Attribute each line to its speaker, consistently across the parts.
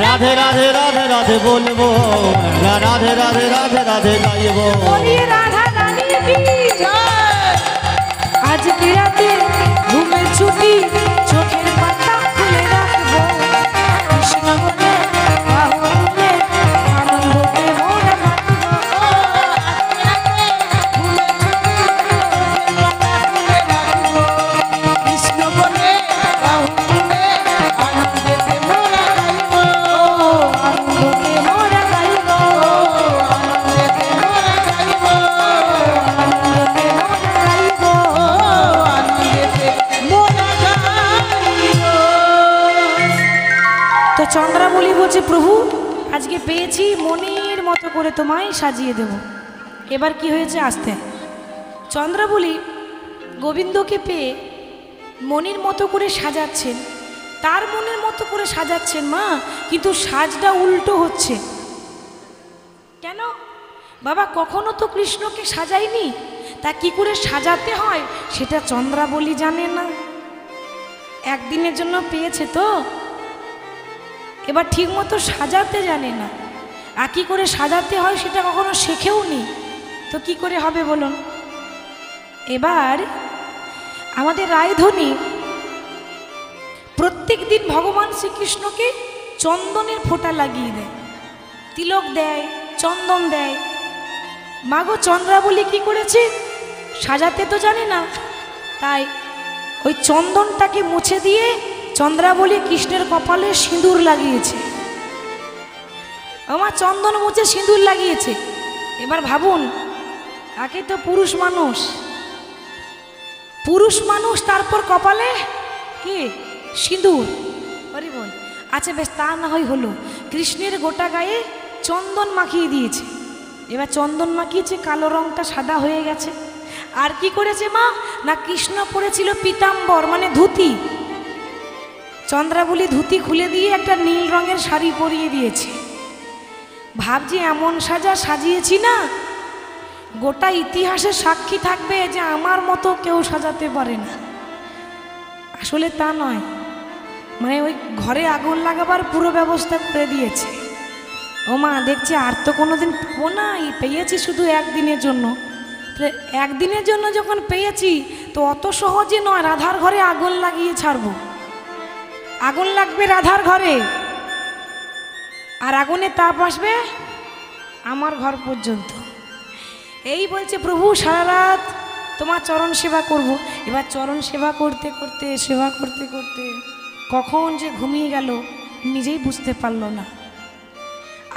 Speaker 1: রাধে রাধে রাধে রাধে বলবো, রাধে রাধে রাধে রাধে গাইবো।
Speaker 2: রাধা রানী কি জয়। আজ রাতে ঘুমের ছুটি, চোখের পাতা খুলে রাখবো, কৃষ্ণ বলে বাহুলে আনন্দতে মন মাতবো। কৃষ্ণ বলে বাহুলে আনন্দতে মন গাইবো, আনন্দতে মন গাইবো, আনন্দতে মন গাইবো, আনন্দতে মন গাইবো, আনন্দতে মন গাইবো। তো চন্দ্রাবলী বলছে, প্রভু আজকে পেয়েছি, মনের মতো করে তোমায় সাজিয়ে দেব। এবার কি হয়েছে আসতে, চন্দ্রাবলী গোবিন্দকে পেয়ে মনের মতো করে সাজাচ্ছেন, তার মনের মতো করে সাজাচ্ছেন মা, কিন্তু সাজটা উল্টো হচ্ছে কেন? বাবা কখনো তো কৃষ্ণকে সাজায়নি, তা কি করে সাজাতে হয় সেটা চন্দ্রাবলী জানে না। একদিনের জন্য পেয়েছে তো, এবার ঠিক মতো সাজাতে জানে না, আর কি করে সাজাতে হয় সেটা কখনো শেখেও নি, তো কি করে হবে বলুন। এবার আমাদের রায়ধনী প্রত্যেক দিন ভগবান শ্রীকৃষ্ণকে চন্দনের ফোঁটা লাগিয়ে দেয়, তিলক দেয়, চন্দন দেয়। মাগো চন্দ্রাবলী কি করেছে, সাজাতে তো জানে না, তাই ওই চন্দনটাকে মুছে দিয়ে চন্দ্রাবলী কৃষ্ণের কপালে সিঁদুর লাগিয়েছে। আমার চন্দন মুছে সিঁদুর লাগিয়েছে। এবার ভাবুন, আগে তো পুরুষ মানুষ, পুরুষ মানুষ, তারপর কপালে কি সিঁদুর, আরে বল। আচ্ছা বেশ, তা না হয় হলো, কৃষ্ণের গোটা গায়ে চন্দন মাখিয়ে দিয়েছে। এবার চন্দন মাখিয়েছে, কালো রংটা সাদা হয়ে গেছে। আর কি করেছে মা, না কৃষ্ণ পরেছিল পীতাম্বর মানে ধুতি, চন্দ্রাবলী ধুতি খুলে দিয়ে একটা নীল রঙের শাড়ি পরিয়ে দিয়েছে। ভাবছি এমন সাজা সাজিয়েছি না, গোটা ইতিহাসে সাক্ষী থাকবে যে আমার মতো কেউ সাজাতে পারে না। আসলে তা নয়, মানে ওই ঘরে আগুন লাগাবার পুরো ব্যবস্থা করে দিয়েছে। ও মা দেখছি আর তো কোনোদিন পাবো না, পেয়েছি শুধু একদিনের জন্য। একদিনের জন্য যখন পেয়েছি তো অত সহজে নয়, রাধার ঘরে আগুন লাগিয়ে ছাড়বো। আগুন লাগবে রাধার ঘরে, আর আগুনে তাপ আসবে আমার ঘর পর্যন্ত। এই বলছে প্রভু সারা রাত তোমার চরণ সেবা করব। এবার চরণ সেবা করতে করতে সেবা করতে করতে কখন যে ঘুমিয়ে গেল নিজেই বুঝতে পারলো না।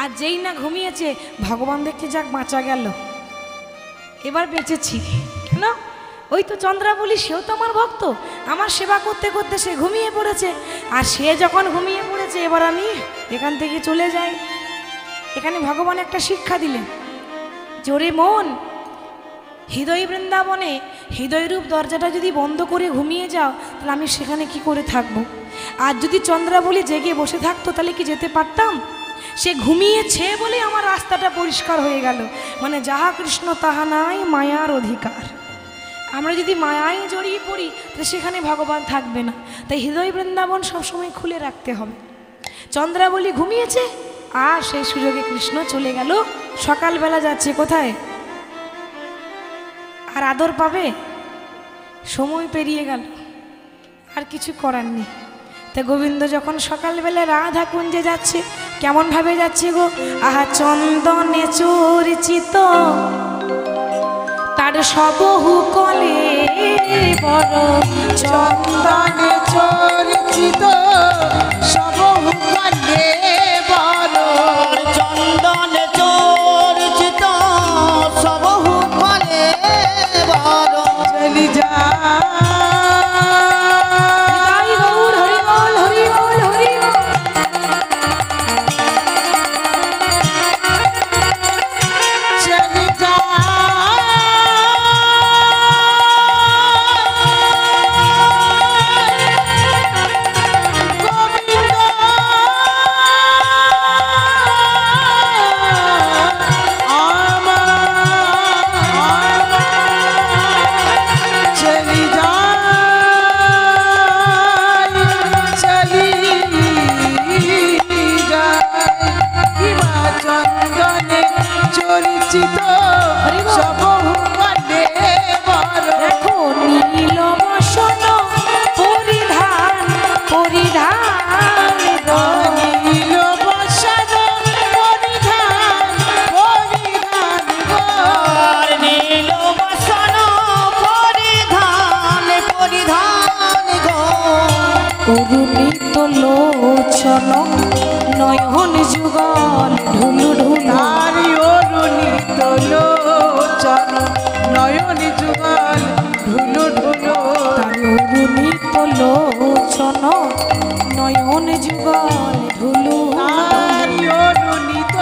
Speaker 2: আর যেই না ঘুমিয়েছে, ভগবান দেখতে যাক বাঁচা গেল, এবার বেঁচেছি। কেন? ওই তো চন্দ্রাবলী, সেও তো আমার ভক্ত, আমার সেবা করতে করতে সে ঘুমিয়ে পড়েছে। আর সে যখন ঘুমিয়ে পড়েছে, এবার আমি এখান থেকে চলে যাই। এখানে ভগবান একটা শিক্ষা দিলেন, জোরে মন, হৃদয় বৃন্দাবনে হৃদয়রূপ দরজাটা যদি বন্ধ করে ঘুমিয়ে যাও, তাহলে আমি সেখানে কি করে থাকবো? আর যদি চন্দ্রাবলী জেগে বসে থাকতো, তাহলে কি যেতে পারতাম? সে ঘুমিয়েছে বলে আমার রাস্তাটা পরিষ্কার হয়ে গেল। মানে যাহা কৃষ্ণ তাহা নাই মায়ার অধিকার। আমরা যদি মায়ায় জড়িয়ে পড়ি, তাহলে সেখানে ভগবান থাকবে না। তাই হৃদয় বৃন্দাবন সবসময় খুলে রাখতে হবে। চন্দ্রাবলী ঘুমিয়েছে, আর সেই সুযোগে কৃষ্ণ চলে গেল, সকালবেলা যাচ্ছে কোথায়, আর আদর পাবে? সময় পেরিয়ে গেল, আর কিছু করার নেই। তা গোবিন্দ যখন সকালবেলা রাধা কুঞ্জে যাচ্ছে, কেমন ভাবে যাচ্ছে গো? আহা চন্দনে চর্চিত তার সবহু কলে বড়, চন্দনে চর্চিত সবহু কলে বড়,
Speaker 1: চন্দনে চর্চিত সবহু কলে বড়,
Speaker 2: চলি যা
Speaker 3: মূর্ছিত সব বলে বড়
Speaker 2: দেখো নীল বসন পরিধান পরিধান গো।
Speaker 3: নীল বসন পরিধান পরিধান গো
Speaker 1: আর নীল বসন পরিধান পরিধান গো
Speaker 2: অরুণিত লোচন নয়ন যুগল ঢুলু ঢুলু
Speaker 3: নারী অরুণিত লোচন নয়ন যুগল ঢুলু ঢুলু
Speaker 2: তার অরুণিত লোচন নয়ন যুগল ঢুলু
Speaker 3: নারী অরুণিত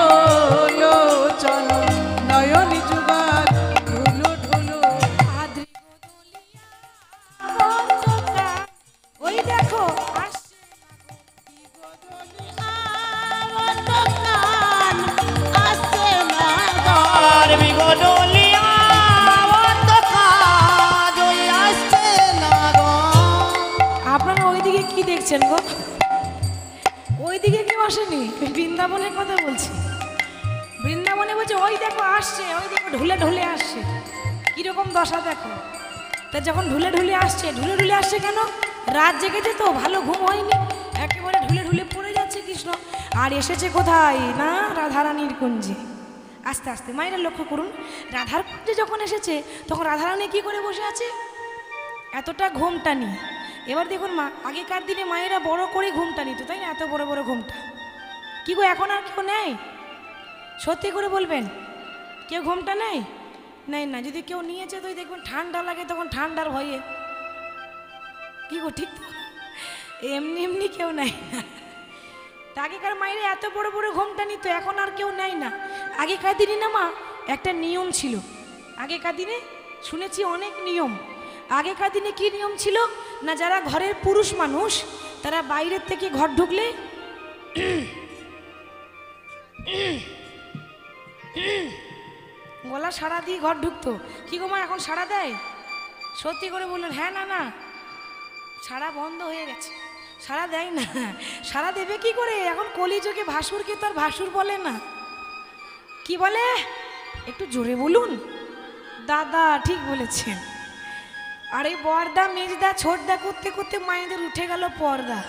Speaker 3: লোচন নয়ন যুগল ঢুলু ঢুলু
Speaker 2: ওই দেখো আসছে
Speaker 1: আর বিগডলিয়া অন্ধকার ওই আসছে না গো
Speaker 2: আপনারা ওইদিকে কি দেখছেন গো? ওইদিকে কেউ আসেনি, বৃন্দাবনের কথা বলছি। বৃন্দাবনে বলছে ওই দেখো আসছে, ওই দেখো ঢুলে ঢুলে আসছে। কিরকম দশা দেখো। তা যখন ঢুলে ঢুলে আসছে কেন? রাত জেগেছে তো, ভালো ঘুম হয়নি, একেবারে ঢুলে ঢুলে পড়ে যাচ্ছে কৃষ্ণ। আর এসেছে কোথায় না, রাধারানীর কুঞ্জে। আস্তে আস্তে মায়েরা লক্ষ্য করুন, রাধার কুঞ্জে যখন এসেছে তখন রাধারানী কি করে বসে আছে? এতটা ঘুমটা নিয়ে। এবার দেখুন মা, আগেকার দিনে মায়েরা বড় করে ঘুমটা নিত, তাই না? এত বড় বড় ঘুমটা কি গো, এখন আর কেউ নেয়? সত্যি করে বলবেন, কেউ ঘুমটা নেয়? নেয় না। যদি কেউ নিয়েছে তো দেখবেন ঠান্ডা লাগে, তখন ঠান্ডার ভয়ে কি গো, ঠিক তো? এমনি এমনি কেউ নেয় না। তা আগেকার মায়েরা এত বড় বড় ঘুমটা নিত, এখন আর কেউ নেয় না। আগেকার দিনে না মা একটা নিয়ম ছিল। আগেকার দিনে শুনেছি অনেক নিয়ম। আগেকার দিনে কি নিয়ম ছিল না, যারা ঘরের পুরুষ মানুষ তারা বাইরের থেকে ঘর ঢুকলে গলা সাড়া দিয়ে ঘর ঢুকতো। কি গো মা, এখন সাড়া দেয়? সত্যি করে বললেন হ্যাঁ না না, সাড়া বন্ধ হয়ে গেছে, সাড়া দেয় না। সাড়া দেবে কি করে? এখন কলিযুগে ভাসুরকে তো আর ভাসুর বলে না, কি বলে? একটু জোরে বলুন। দাদা, ঠিক বলেছেন। আর এই বর্দা মেজদা ছোটদা করতে করতে মায়েদের উঠে গেল পর্দা।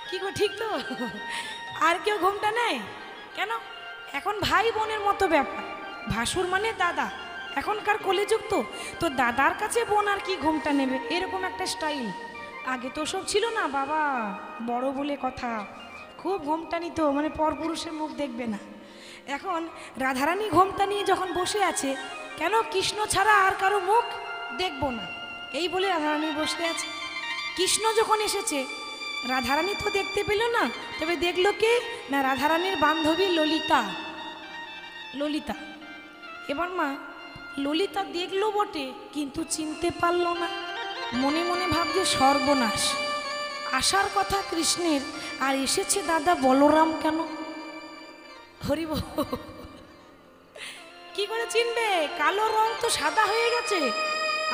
Speaker 2: কি গো, ঠিক তো? আর কেউ ঘুমটা নেয় কেন? এখন ভাই বোনের মতো ব্যাপার, ভাসুর মানে দাদা। এখনকার কলিযুগ তো দাদার কাছে বোন আর কি ঘুমটা নেবে, এরকম একটা স্টাইল। আগে তো সব ছিল না বাবা, বড় বলে কথা, খুব ঘুমটা নিত, মানে পরপুরুষের মুখ দেখবে না। এখন রাধারানী ঘোমটা নিয়ে যখন বসে আছে, কেন? কৃষ্ণ ছাড়া আর কারো মুখ দেখবো না, এই বলে রাধারানী বসে আছে। কৃষ্ণ যখন এসেছে, রাধারানী তো দেখতে পেল না, তবে দেখলো কে না, রাধারানীর বান্ধবী ললিতা। ললিতা এবার মা, ললিতা দেখলো বটে কিন্তু চিনতে পারলো না। মনে মনে ভাবছে সর্বনাশ, আসার কথা কৃষ্ণের, আর এসেছে দাদা বলরাম কেন? হরিব, কি করে চিনবে? কালো রং তো সাদা হয়ে গেছে,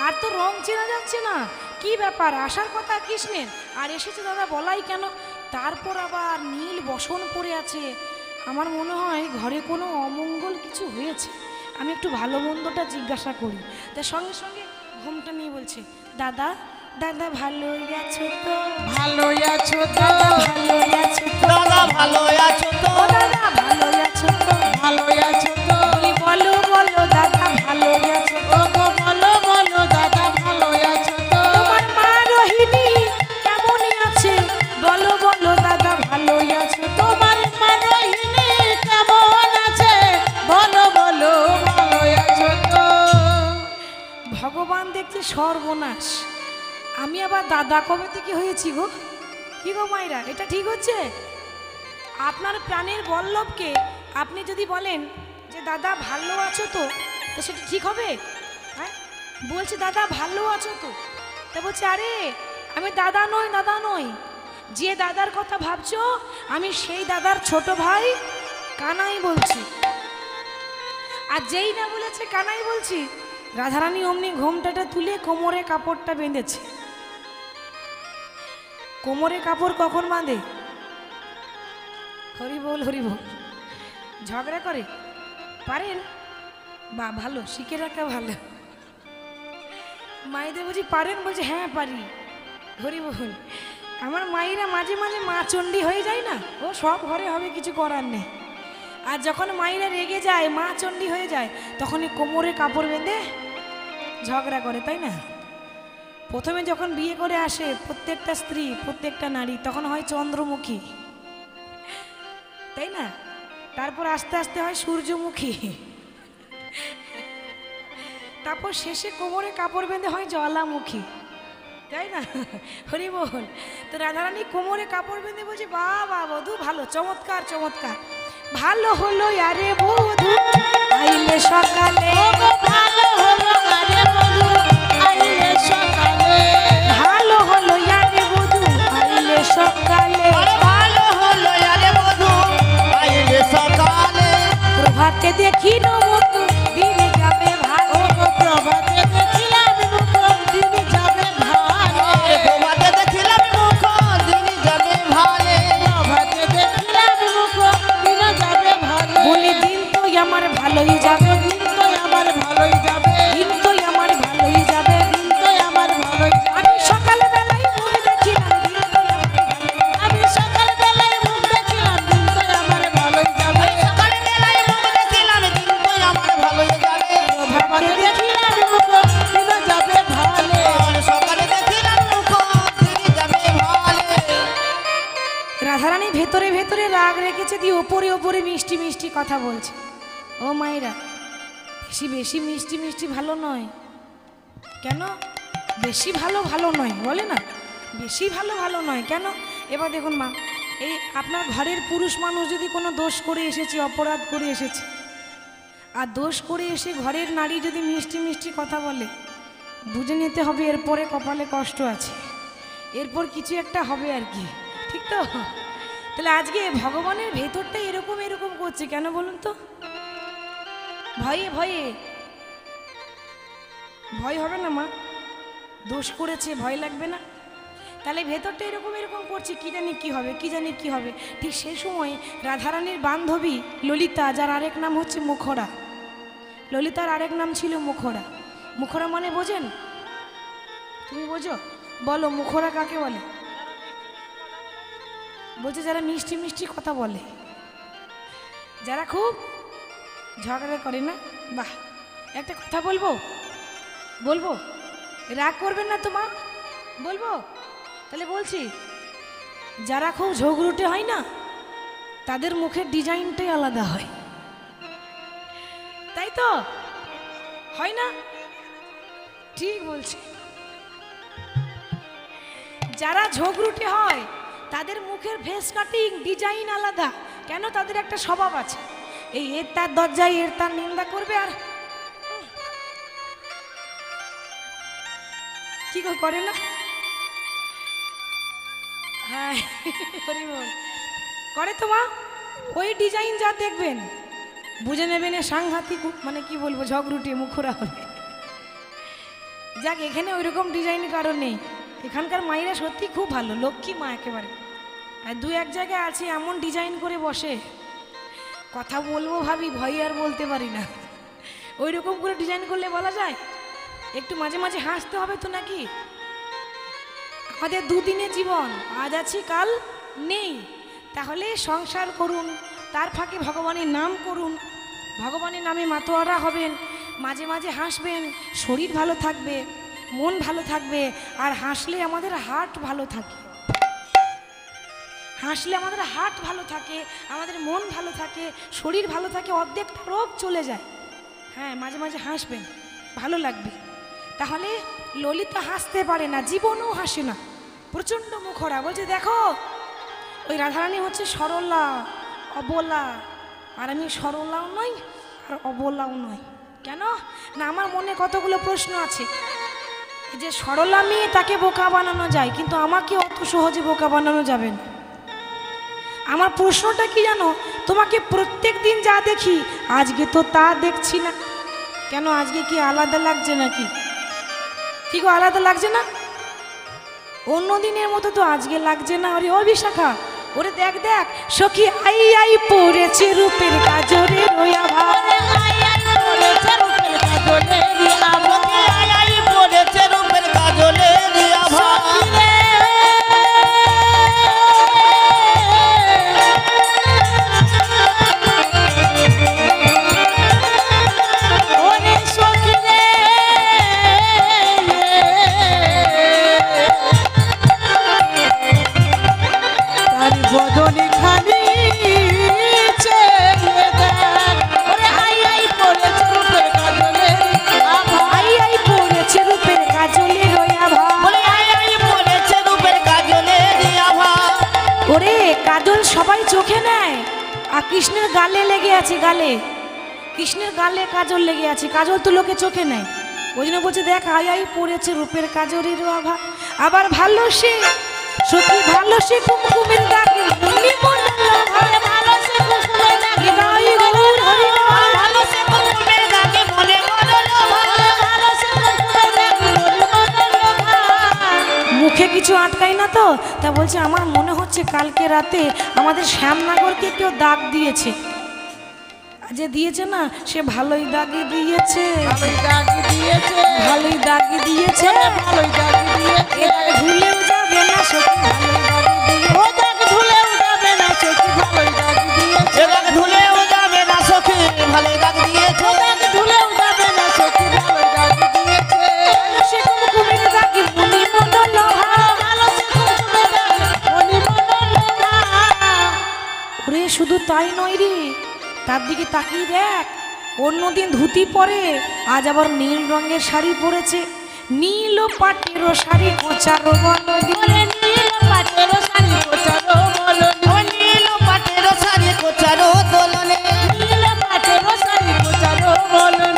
Speaker 2: আর তো রং চেনা যাচ্ছে না। কি ব্যাপার, আসার কথা কৃষ্ণের আর এসেছে দাদা বলাই কেন? তারপর আবার নীল বসন পরে আছে। আমার মনে হয় ঘরে কোনো অমঙ্গল কিছু হয়েছে, আমি একটু ভালো মন্দটা জিজ্ঞাসা করি। তার সঙ্গে সঙ্গে ঘুমটা নিয়ে বলছে, দাদা দাদা ভালো আছো তো?
Speaker 3: ভালো আছো তো?
Speaker 2: দাদা ভালো আছো তো?
Speaker 1: দাদা ভালো আছো তো?
Speaker 2: ও দাদা ভালো আছো তো?
Speaker 3: ভালো আছো তো?
Speaker 2: বলি বলো বলো দাদা ভালো আছো তো?
Speaker 3: ও গো বলো বলো দাদা ভালো আছো তো?
Speaker 2: তোমার মা রোহিণী কেমন আছে? বলো বলো দাদা ভালো আছো তো?
Speaker 3: তোমার মা রোহিণী কেমন আছে? বলো বলো ভালো আছো তো?
Speaker 2: ভগবান দেখছে সর্বনাশ, আমি আবার দাদা কবে থেকে হয়েছি গো? কি গো মায়েরা, এটা ঠিক হচ্ছে? আপনার প্রাণের বল্লভকে আপনি যদি বলেন যে দাদা ভালো আছো তো, তো সেটা ঠিক হবে? হ্যাঁ, বলছে দাদা ভালো আছো তো, তা বলছে আরে আমি দাদা নই, দাদা নই, যে দাদার কথা ভাবছো আমি সেই দাদার ছোট ভাই কানাই বলছি। আর যেই না বলেছে কানাই বলছি, রাধারানী অমনি ঘোমটাটা তুলে কোমরে কাপড়টা বেঁধেছে। কোমরে কাপড় কখন বাঁধে? হরি বল হরি বল। ঝগড়া করে পারেন? বা ভালো, শিখে রাখা ভালো। মায়েদের বুঝি পারেন? বলছে হ্যাঁ পারি। হরি বল। আমার মায়েরা মাঝে মাঝে মা চণ্ডী হয়ে যায় না, ও সব ঘরে হবে, কিছু করার নেই। আর যখন মায়েরা রেগে যায়, মা চণ্ডী হয়ে যায়, তখনই কোমরে কাপড় বেঁধে ঝগড়া করে, তাই না? প্রথমে যখন বিয়ে করে আসে প্রত্যেকটা স্ত্রী, প্রত্যেকটা নারী, তখন হয় চন্দ্রমুখী, তাই না? তারপর আস্তে আস্তে হয় সূর্যমুখী, তারপর শেষে কোমরে কাপড় বেঁধে হয় জ্বালামুখী, তাই না? হরি বল। তো রাধারানী কোমরে কাপড় বেঁধে বলছে বাবা বধূ ভালো, চমৎকার চমৎকার, ভালো হলো আরে বধূ আইলে সকালে,
Speaker 3: ভালো হলো আরে বধূ আইলে সকালে,
Speaker 2: ভালো হলো আরে বধূ আইলে সকালে,
Speaker 1: ভালো হলো আরে বধূ আইলে সকালে,
Speaker 2: প্রভাতে দেখি নমক দিন যাবে ভালো,
Speaker 3: প্রভাতে দেখিলাম মুখ দিন যাবে ভালো,
Speaker 1: প্রভাতে দেখিলাম মুখ দিন যাবে ভালে,
Speaker 3: প্রভাতে দেখিলাম মুখ দিন যাবে ভালো,
Speaker 2: বলি দিন তো আমার ভালোই যাবে,
Speaker 3: দিন তো আমার ভালোই যাবে,
Speaker 2: দিন তো আমার ভালোই যাবে,
Speaker 3: দিন তো আমার ভালোই যাবে।
Speaker 2: আমি সকালে বেলায় মুখ দেখিলাম দিন তো আমার ভালোই যাবে।
Speaker 3: আমি সকাল বেলায় মুখ দেখিলাম দিন তো আমার ভালোই যাবে,
Speaker 1: সকালে বেলায় মুখ দেখিলাম দিন তো আমার ভালোই যাবে,
Speaker 3: প্রভাতে দেখিলাম মুখ দিন যাবে ভালো,
Speaker 1: সকালে দেখিলাম মুখ দিন যাবে ভালে।
Speaker 2: রাধারানী ভেতরে ভেতরে রাগ রেখেছে, দিয়ে ওপরে ওপরে মিষ্টি মিষ্টি কথা বলছে। ও মায়েরা, বেশি বেশি মিষ্টি মিষ্টি ভালো নয়। কেন? বেশি ভালো ভালো নয়, বলে না, বেশি ভালো ভালো নয়। কেন? এবার দেখুন মা, এই আপনার ঘরের পুরুষ মানুষ যদি কোনো দোষ করে এসেছে, অপরাধ করে এসেছে, আর দোষ করে এসে ঘরের নারী যদি মিষ্টি মিষ্টি কথা বলে, বুঝে নিতে হবে এরপরে কপালে কষ্ট আছে, এরপর কিছু একটা হবে আর কি, ঠিক তো? তাহলে আজকে ভগবানের ভেতরটা এরকম এরকম করছে কেন বলুন তো? ভয়ে ভয়ে, ভয় হবে না মা? দোষ করেছে, ভয় লাগবে না? তাহলে ভেতরটা এরকম এরকম করছে, কি জানি কি হবে, কি জানি কি হবে। ঠিক সেই সময় রাধারানীর বান্ধবী ললিতা, যার আরেক নাম হচ্ছে মুখরা, ললিতার আরেক নাম ছিল মুখরা। মুখরা মানে বোঝেন? তুমি বোঝো? বলো মুখরা কাকে বলে? বলছে যারা মিষ্টি মিষ্টি কথা বলে, যারা খুব ঝগড়া করে না। বাহ, একটা কথা বলবো, বলবো, রাগ করবেন না তো মা? বলবো? তাহলে বলছি, যারা খুব ঝগড়ুটে হয় না, তাদের মুখের ডিজাইনটাই আলাদা হয়, তাই তো? হয় না? ঠিক বলছি। যারা ঝগড়ুটে হয় তাদের মুখের ফেস কাটিং ডিজাইন আলাদা। কেন? তাদের একটা স্বভাব আছে, এই এর তার দরজায় এর তার নিন্দা করবে, আর কি করে না? হ্যাঁ, হরি বল। করে তো মা, ওই ডিজাইন যা দেখবেন বুঝে নেবেন সাংঘাতিক, মানে কি বলবো, ঝগড়ুটে মুখরা হবে। যাক, এখানে ওই রকম ডিজাইন কারণ নেই, এখানকার মায়েরা সত্যি খুব ভালো, লক্ষ্মী মা একেবারে। আর দু এক জায়গায় আছে এমন ডিজাইন করে বসে, কথা বলবো ভাবি, ভয় আর বলতে পারি না। ওই রকম করে ডিজাইন করলে বলা যায়? একটু মাঝে মাঝে হাসতে হবে তো নাকি? আমাদের দুদিনের জীবন, আজ আছি কাল নেই, তাহলে সংসার করুন, তার ফাঁকে ভগবানের নাম করুন, ভগবানের নামে মাতোয়ারা হবেন, মাঝে মাঝে হাসবেন, শরীর ভালো থাকবে, মন ভালো থাকবে। আর হাসলে আমাদের হার্ট ভালো থাকে, হাসলে আমাদের হার্ট ভালো থাকে, আমাদের মন ভালো থাকে, শরীর ভালো থাকে, অর্ধেকটা রোগ চলে যায়। হ্যাঁ, মাঝে মাঝে হাসবেন, ভালো লাগবে। তাহলে ললিতা হাসতে পারে না, জীবনও হাসে না, প্রচণ্ড মুখরা। বলছে দেখো, ওই রাধারানী হচ্ছে সরলা, অবলা, আর আমি সরলাও নই আর অবলাও নই। কেন না? আমার মনে কতগুলো প্রশ্ন আছে। এই যে সরলা মেয়ে, তাকে বোকা বানানো যায়, কিন্তু আমাকে অত সহজে বোকা বানানো যাবে না। আমার প্রশ্নটা কি জানো? তোমাকে প্রত্যেক দিন যা দেখি, আজকে তো তা দেখছি না কেন? আজকে কি আলাদা লাগছে নাকি? কি গো, আলাদা লাগছে না? অন্য দিনের মতো তো আজকে লাগছে না। আরে ও বিশাখা, ওরে দেখ দেখ সখী আই আই পড়েছে রূপের কাজরে রয়া ভাই
Speaker 3: আই আই পড়েছে রূপের কাজলেরই আভা
Speaker 1: আই আই পড়েছে রূপের কাজলের আভা
Speaker 3: ওরে সখী রে তার বদনে খালি চেয়ে দেখ ওরে আই আই পড়েছে রূপের কাজলেরই আভা
Speaker 2: আই আই পড়েছে রূপের কাজলে রয়া ভাই
Speaker 1: বলে আই আই পড়েছে রূপের কাজলের আভা
Speaker 2: ওরে কাজল সবাই চোখে নেয় আর কৃষ্ণের গালে লেগে আছে গালে কৃষ্ণের গালে কাজল লেগে আছে কাজল তো লোকে চোখে নেয় ওই জন্য বলছে দেখ আই আই পড়েছে রূপের কাজলের আভা আবার ভালো সে সত্যি ভালো সে কুমকুমের দাগে মনে মনে
Speaker 3: ওরে ভালো সে কুকুরের ডাকে
Speaker 2: হৃদয় গৌর হরি নাম।
Speaker 1: ভালো সে কুকুরের ডাকে মনে মনে লোভা
Speaker 3: ভালো সে কুকুরের ডাকে মনে মনে লোভা
Speaker 2: মুখে কিছু আটকাই না তো তা বলছে আমার মনে হচ্ছে কালকে রাতে আমাদের শ্যামনগরকে কেউ দাগ দিয়েছে আর যে দিয়েছে না সে ভালোই দাগে দিয়েছে
Speaker 3: ভালোই দাগ দিয়েছে
Speaker 2: ভালোই দাগে দিয়েছে
Speaker 3: ভালোই দাগ দিয়েছে
Speaker 2: এ দাগ ভুলেও যাবে না সত্যি ভালোই দাগে দিয়েছে
Speaker 3: ও দাগ ধুলেও যাবে না সখী ভালোই দাগ দিয়েছে
Speaker 1: এ দাগ ধুলেও যাবে না সখী ভালোই দাগ দিয়েছে
Speaker 3: ও দাগ ধুলেও যাবে না সখী ভালোই দাগ দিয়েছে
Speaker 2: সে কুমকুমের দাগে মনি মন লোহা
Speaker 3: ভালো সে কুকুরের ডাকে মনে মনে লোভা
Speaker 2: ওরে শুধু তাই নয় রে তার দিকে তাকিয়ে দেখ অন্যদিন ধুতি পরে আজ আবার নীল রঙের শাড়ি পরেছে নীল ও পাটেরও শাড়ি কোচারো বলদি
Speaker 3: ওরে নীল পাটের শাড়ি কোচারো বলনি
Speaker 1: ও নীল পাটের শাড়ি কোচারো দোলনে
Speaker 3: নীল পাটের শাড়ি কোচারো বলনি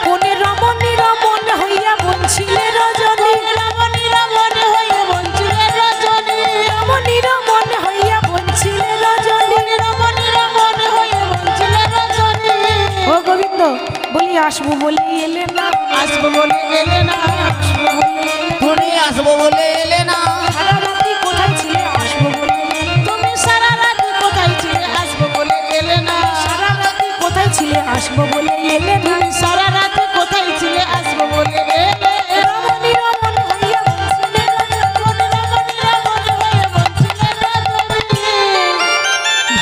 Speaker 2: কোনে রমণী রমণ হইয়া বঞ্চিলে রজনী
Speaker 3: রমণী রমণী হয়ে বঞ্চিলে রজনী
Speaker 2: রমণী রমণ হইয়া বঞ্চিলে রজনী
Speaker 3: রমণী রমণী হয়ে বঞ্চিলে রজনী
Speaker 2: ও গোবিন্দ বলি আসবো বলে এলে না
Speaker 3: আসবো বলে এলে না
Speaker 1: তুমি আসবো বলে এলে না
Speaker 2: সারা রাত্রি কোথায় ছিলে আসবো বলে এলে না।
Speaker 3: তুমি সারা রাত কোথায় ছিলে আসবো বলে এলে না
Speaker 2: সারা রাত্রি কোথায় ছিলে আসবো বলে এলে না
Speaker 3: তুমি সারা রাত কোথায় ছিলে আসবো বলে এলে
Speaker 2: রমণী রমণ হইয়া বঞ্চিলে রজনী।
Speaker 3: রমণী রমণী হয়ে বঞ্চিলে রজনী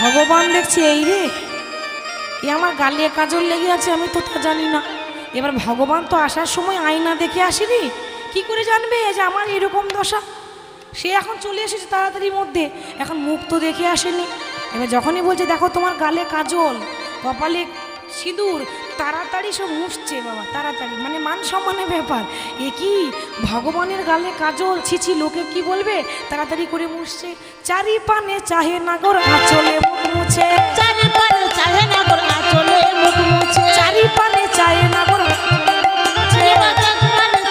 Speaker 2: ভগবান দেখছি এই রে এ আমার গালে কাজল লেগে আছে আমি তো তা জানি না এবার ভগবান তো আসার সময় আয়না দেখে আসেনি কি করে জানবে যে আমার এরকম দশা সে এখন চলে এসেছে তাড়াতাড়ির মধ্যে এখন মুখ তো দেখে আসেনি এবার যখনই বলছে দেখো তোমার গালে কাজল কপালে সিঁদুর তাড়াতাড়ি সব মুছছে বাবা তাড়াতাড়ি মানে মান সম্মানের ব্যাপার এ কি ভগবানের গালে কাজল ছিছি লোকে কি বলবে তাড়াতাড়ি করে মুছছে চারি পানে চাহে নাগর আঁচলে মুখ মুছে
Speaker 3: চারি পারে চাহে না করে আঁচলে মুখ মুছে
Speaker 2: চারি পানে চাহে নাগর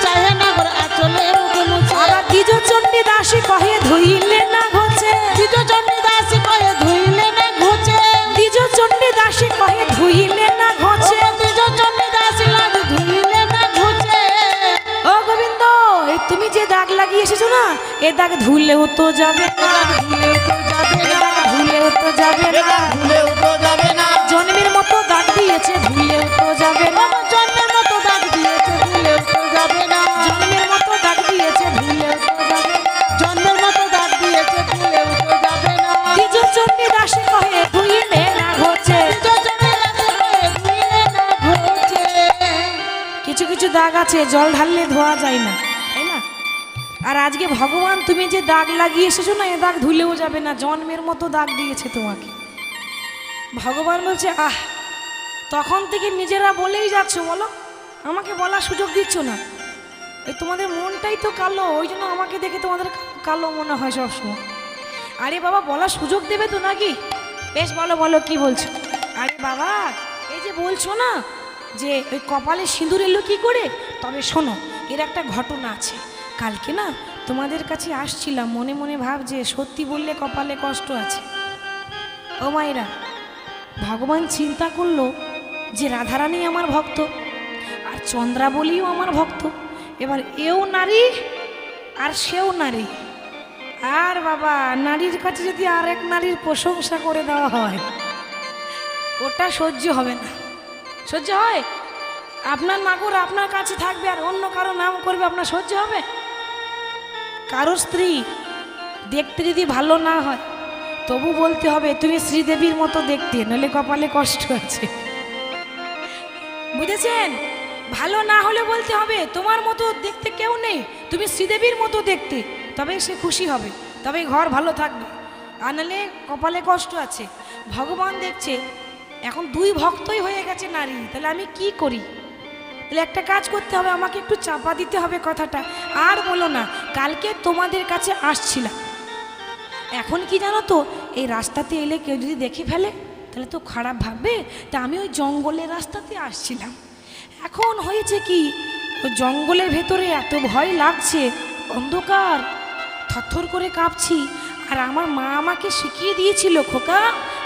Speaker 3: চাহে না করে আঁচলে মুখ মুছে
Speaker 2: আবার দ্বিজ চণ্ডী দাসী কহে ধুইলে না ঘোছে
Speaker 3: দ্বিজ চণ্ডী দাসী কয়ে ধুইলে না ঘুচে
Speaker 2: দ্বিজ চণ্ডী দাসী কহে ধুইলে না ঘোছে
Speaker 3: দ্বিজ চণ্ডী দাসী লাজ ধুইলে না ঘুচে
Speaker 2: ও গোবিন্দ এই তুমি যে দাগ লাগিয়ে এসেছো না এ দাগ ধুলেও তো যাবে না
Speaker 3: ধুলেও তো যাবে
Speaker 2: এ
Speaker 3: না
Speaker 2: দাগ ধুলেও তো যাবে
Speaker 1: এ
Speaker 2: না
Speaker 1: দাগ ধুলেও তো যাবে না
Speaker 2: জন্মের মতো দাগ দিয়েছে ধুলেও তো যাবে না
Speaker 3: আমার জন্মের মতো দাগ দিয়েছে ধুলেও তো যাবে না
Speaker 2: জন্মের মতো দাগ দিয়েছে ধুলেও তো যাবে না
Speaker 3: জন্মের মতো দাগ দিয়েছে ধুলেও তো যাবে না
Speaker 2: দ্বিজ চণ্ডী দাসী কহে ধুইলে না ঘোছে
Speaker 3: দ্বিজ চণ্ডী দাসী কয়ে ধুইলে না ঘুচে
Speaker 2: কিছু কিছু দাগ আছে জল ঢাললে ধোয়া যায় না তাই না আর আজকে ভগবান তুমি যে দাগ লাগিয়ে এসেছো না এ দাগ ধুলেও যাবে না জন্মের মতো দাগ দিয়েছে তোমাকে ভগবান বলছে আহ তখন থেকে নিজেরা বলেই যাচ্ছ বলো আমাকে বলার সুযোগ দিচ্ছ না এই তোমাদের মনটাই তো কালো ওই জন্য আমাকে দেখে তোমাদের কালো মনে হয় সবসময় আরে বাবা বলার সুযোগ দেবে তো নাকি বেশ বলো বলো কি বলছো আরে বাবা এই যে বলছো না যে ওই কপালে সিঁদুর এলো কি করে তবে শোনো এর একটা ঘটনা আছে কালকে না তোমাদের কাছে আসছিলাম মনে মনে ভাবছে সত্যি বললে কপালে কষ্ট আছে ও মায়েরা ভগবান চিন্তা করলো যে রাধারানী আমার ভক্ত আর চন্দ্রাবলীও আমার ভক্ত এবার এও নারী আর সেও নারী আর বাবা নারীর কাছে যদি আরেক নারীর প্রশংসা করে দেওয়া হয় ওটা সহ্য হবে না। সহ্য হয়? আপনার নাগর আপনার কাছে থাকবে আর অন্য কারো নাম করবে, আপনার সহ্য হবে? কারো স্ত্রী দেখতে যদি ভালো না হয় তবু বলতে হবে তুমি শ্রীদেবীর মতো দেখতে, নইলে কপালে কষ্ট আছে। বুঝেছেন? ভালো না হলে বলতে হবে তোমার মতো দেখতে কেউ নেই, তুমি শ্রীদেবীর মতো দেখতে, তবে সে খুশি হবে, তবে ঘর ভালো থাকবে, আর নাহলে কপালে কষ্ট আছে। ভগবান দেখছে এখন দুই ভক্তই হয়ে গেছে নারী, তাহলে আমি কি করি? তাহলে একটা কাজ করতে হবে, আমাকে একটু চাপা দিতে হবে কথাটা। আর বলো না, কালকে তোমাদের কাছে আসছিলাম, এখন কি জানো তো, এই রাস্তাতে এলে কেউ যদি দেখে ফেলে তাহলে তো খারাপ ভাববে, তা আমি ওই জঙ্গলের রাস্তাতে আসছিলাম। এখন হয়েছে কি, ওই জঙ্গলের ভেতরে এত ভয় লাগছে, অন্ধকার, থরথর করে কাঁপছি। আর আমার মা আমাকে শিখিয়ে দিয়েছিল, খোকা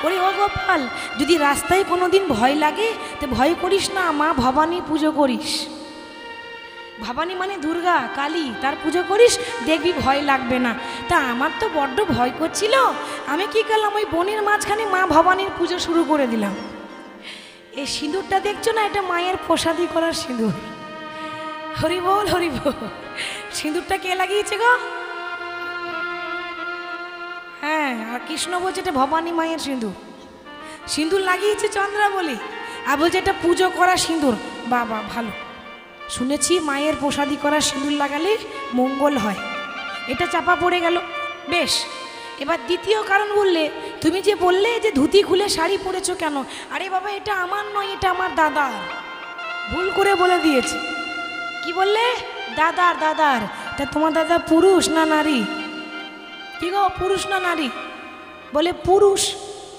Speaker 2: ওরে ও গোপাল, যদি রাস্তায় কোনো দিন ভয় লাগে তো ভয় করিস না, মা ভবানী পুজো করিস। ভবানী মানে দুর্গা কালী, তার পুজো করিস, দেখবি ভয় লাগবে না। তা আমার তো বড্ড ভয় করছিল, আমি কি করলাম, ওই বনের মাঝখানে মা ভবানীর পুজো শুরু করে দিলাম। এই সিঁদুরটা দেখছো না, এটা মায়ের প্রসাদী করার সিঁদুর। হরি বল হরি বল। সিঁদুরটা কে লাগিয়েছে গো? হ্যাঁ, আর কৃষ্ণ বলছে এটা ভবানী মায়ের সিঁদুর। সিঁদুর লাগিয়েছে চন্দ্রাবলী, আর বলছে এটা পুজো করা সিঁদুর। বাবা ভালো, শুনেছি মায়ের প্রসাদী করা সিঁদুর লাগালে মঙ্গল হয়, এটা চাপা পড়ে গেল। বেশ, এবার দ্বিতীয় কারণ বললে, তুমি যে বললে যে ধুতি খুলে শাড়ি পরেছো কেন? আরে বাবা এটা আমার নয়, এটা আমার দাদার। ভুল করে বলে দিয়েছে। কি বললে? দাদার। দাদার। তা তোমার দাদা পুরুষ না নারী? কি গো, পুরুষ না নারী? বলে পুরুষ।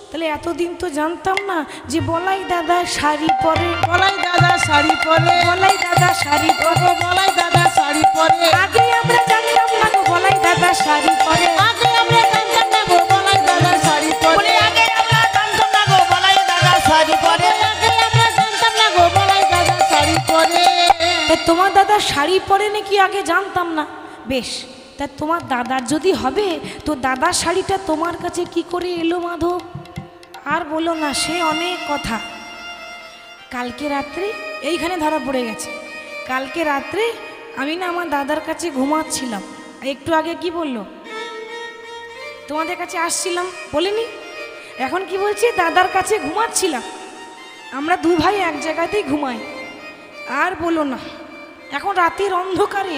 Speaker 2: তাহলে এতদিন তো জানতাম না যে বলাই দাদা শাড়ি পরে।
Speaker 3: বলাই দাদা শাড়ি পরে,
Speaker 2: বলাই দাদা শাড়ি পরে,
Speaker 3: বলাই দাদা শাড়ি পরে।
Speaker 2: আগে আমরা জানতাম না গো বলাই দাদা শাড়ি পরে।
Speaker 3: আগে আমরা জানতাম না গো বলাই দাদা শাড়ি পরে।
Speaker 1: আগে আমরা জানতাম না গো বলাই দাদা শাড়ি পরে।
Speaker 3: আগে আমরা জানতাম না গো বলাই দাদা শাড়ি পরে।
Speaker 2: তা তোমার দাদা শাড়ি পরে নাকি আগে জানতাম না। বেশ, তা তোমার দাদার যদি হবে তো দাদার শাড়িটা তোমার কাছে কি করে এলো মাধব? আর বলো না, সে অনেক কথা। কালকে রাত্রে এইখানে ধরা পড়ে গেছে। কালকে রাত্রে আমি না আমার দাদার কাছে ঘুমাচ্ছিলাম, একটু আগে কি বললো, তোমাদের কাছে আসছিলাম বলিনি? এখন কি বলছি, দাদার কাছে ঘুমাচ্ছিলাম। আমরা দু ভাই এক জায়গাতেই ঘুমাই। আর বলো না, এখন রাতের অন্ধকারে